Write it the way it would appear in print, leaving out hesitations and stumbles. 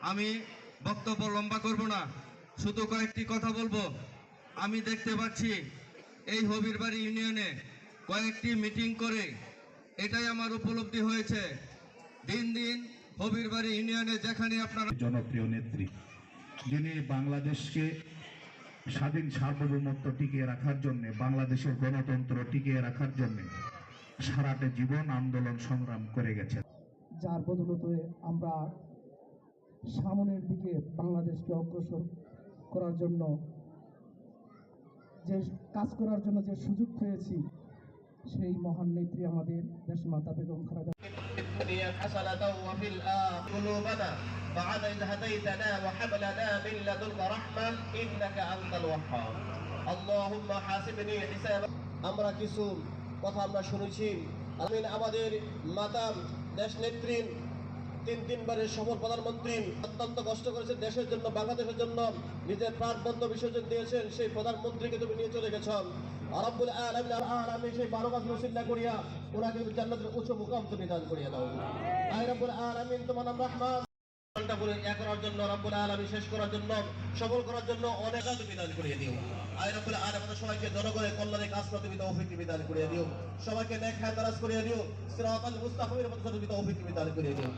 আমি বক্তব্য লম্বা করব না, শুধু কয়েকটি কথা বলবো। আমি দেখতে পাচ্ছি এই হবিরবাড়ি ইউনিয়নে কয়েকটি মিটিং করে এটাই আমার উপলব্ধি হয়েছে, দিন দিন হবিরবাড়ি ইউনিয়নে যেখানে আপনারা জনপ্রিয় নেত্রী, যিনি বাংলাদেশকে স্বাধীন সার্বভৌমত্ব টিকিয়ে রাখার জন্য, বাংলাদেশের গণতন্ত্র টিকিয়ে রাখার জন্য সারাটা জীবন আন্দোলন সংগ্রাম করে গেছেন, যার বদৌলতে আমরা সামনের দিকে বাংলাদেশকে অগ্রসর করার জন্য যে কাজ করার জন্য যে সুযোগ পেয়েছি, সেই মহান নেত্রী আমাদের দেশমাতা বেগম খালেদা بعد إذ هديتنا وهب لنا من لدنك رحمة إنك أنت الوهاب اللهم حاسبني حسابا আমরা কিছু কথা আমরা শুনেছি। আমাদের মাতা দেশ নেত্রী তিনবারের সফল প্রধানমন্ত্রী অত্যন্ত কষ্ট করেছেন দেশের জন্য, বাংলাদেশের জন্য নিজের প্রাণবন্ত বিসর্জন দিয়েছেন। সেই প্রধানমন্ত্রীকে তুমি নিয়ে চলে গেছ। রব্বুল আলামিন সেই 12 গাছ নসিব করিয়া ওনাকে জান্নাতের উচ্চ মুকাম তুমি দান করিয়া দাও। আয় রব্বুল আলামিন তোমার নাম রহমান করার জন্য, রব্বুল আলামিন শেষ করার জন্য, সফল করার জন্য অনেক তুমি দান করিয়ে দিও। আয় রব্বুল আলামিন সবাইকে জনগণের কল্যাণে কাজ করতে তুমি তৌফিক দান করিয়ে দিও, সবাইকে নেক হায়াত দারাজ করিয়ে দিও, সিরাতাল মুস্তাকিমের পথে তুমি তৌফিক দান করিয়ে দিও।